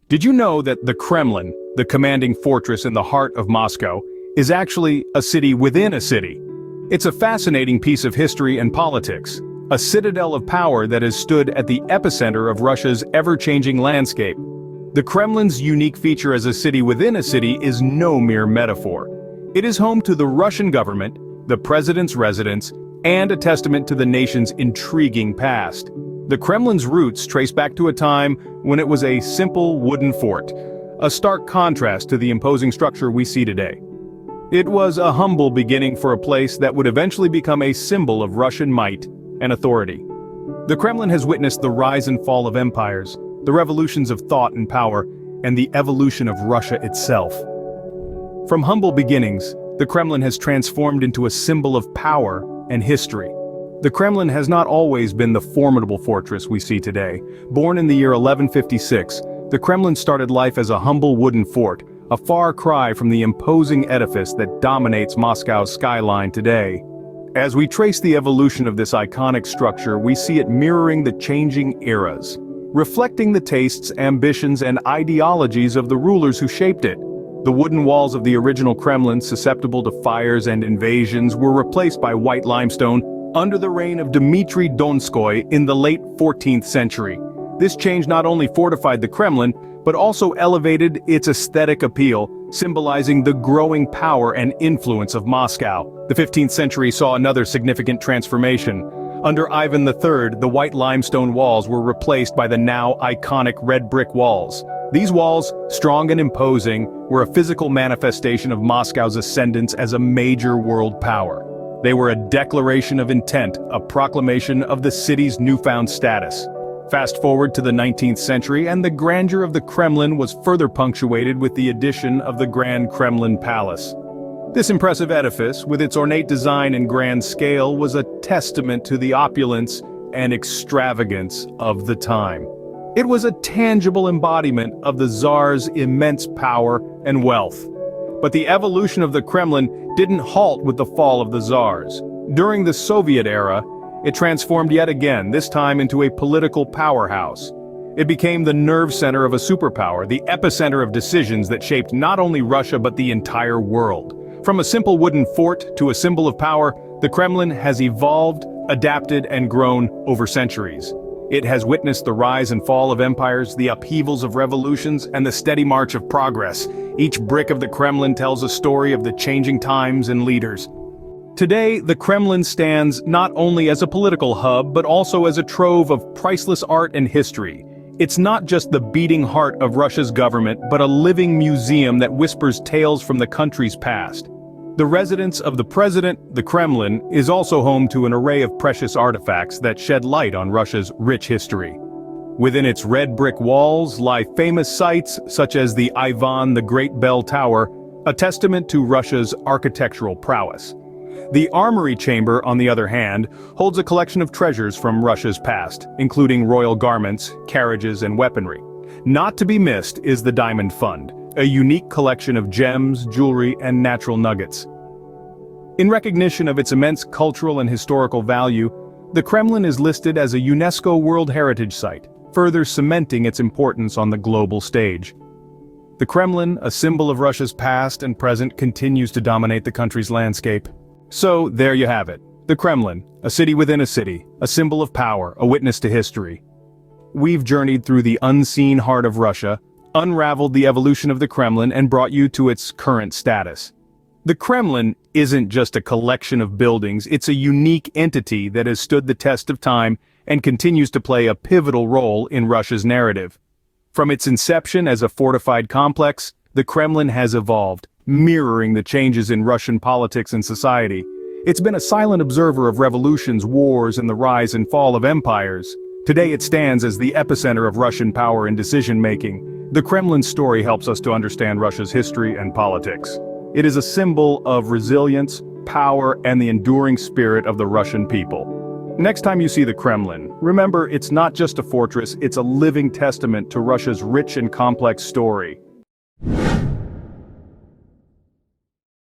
Did you know that the Kremlin, the commanding fortress in the heart of Moscow, is actually a city within a city? It's a fascinating piece of history and politics, a citadel of power that has stood at the epicenter of Russia's ever-changing landscape. The Kremlin's unique feature as a city within a city is no mere metaphor. It is home to the Russian government, the president's residence, and a testament to the nation's intriguing past. The Kremlin's roots trace back to a time when it was a simple wooden fort, a stark contrast to the imposing structure we see today. It was a humble beginning for a place that would eventually become a symbol of Russian might and authority. The Kremlin has witnessed the rise and fall of empires, the revolutions of thought and power, and the evolution of Russia itself. From humble beginnings, the Kremlin has transformed into a symbol of power and history. The Kremlin has not always been the formidable fortress we see today. Born in the year 1156, the Kremlin started life as a humble wooden fort, a far cry from the imposing edifice that dominates Moscow's skyline today. As we trace the evolution of this iconic structure, we see it mirroring the changing eras, reflecting the tastes, ambitions, and ideologies of the rulers who shaped it. The wooden walls of the original Kremlin, susceptible to fires and invasions, were replaced by white limestone under the reign of Dmitry Donskoy in the late 14th century. This change not only fortified the Kremlin, but also elevated its aesthetic appeal, symbolizing the growing power and influence of Moscow. The 15th century saw another significant transformation. Under Ivan III, the white limestone walls were replaced by the now iconic red brick walls. These walls, strong and imposing, were a physical manifestation of Moscow's ascendance as a major world power. They were a declaration of intent, a proclamation of the city's newfound status. Fast forward to the 19th century, and the grandeur of the Kremlin was further punctuated with the addition of the Grand Kremlin Palace. This impressive edifice, with its ornate design and grand scale, was a testament to the opulence and extravagance of the time. It was a tangible embodiment of the Tsars' immense power and wealth. But the evolution of the Kremlin didn't halt with the fall of the Tsars. During the Soviet era, it transformed yet again, this time into a political powerhouse. It became the nerve center of a superpower, the epicenter of decisions that shaped not only Russia but the entire world. From a simple wooden fort to a symbol of power, the Kremlin has evolved, adapted, and grown over centuries. It has witnessed the rise and fall of empires, the upheavals of revolutions, and the steady march of progress. Each brick of the Kremlin tells a story of the changing times and leaders. Today, the Kremlin stands not only as a political hub, but also as a trove of priceless art and history. It's not just the beating heart of Russia's government, but a living museum that whispers tales from the country's past. The residence of the president, the Kremlin, is also home to an array of precious artifacts that shed light on Russia's rich history. Within its red brick walls lie famous sites such as the Ivan the Great Bell Tower, a testament to Russia's architectural prowess. The Armory Chamber, on the other hand, holds a collection of treasures from Russia's past, including royal garments, carriages, and weaponry. Not to be missed is the Diamond Fund, a unique collection of gems, jewelry, and natural nuggets. In recognition of its immense cultural and historical value, the Kremlin is listed as a UNESCO World Heritage Site, further cementing its importance on the global stage. The Kremlin, a symbol of Russia's past and present, continues to dominate the country's landscape. So, there you have it. The Kremlin, a city within a city, a symbol of power, a witness to history. We've journeyed through the unseen heart of Russia, unraveled the evolution of the Kremlin, and brought you to its current status. The Kremlin isn't just a collection of buildings, it's a unique entity that has stood the test of time and continues to play a pivotal role in Russia's narrative. From its inception as a fortified complex, the Kremlin has evolved, mirroring the changes in Russian politics and society. It's been a silent observer of revolutions, wars, and the rise and fall of empires. Today it stands as the epicenter of Russian power and decision-making. The Kremlin's story helps us to understand Russia's history and politics. It is a symbol of resilience, power, and the enduring spirit of the Russian people. Next time you see the Kremlin, remember it's not just a fortress, it's a living testament to Russia's rich and complex story.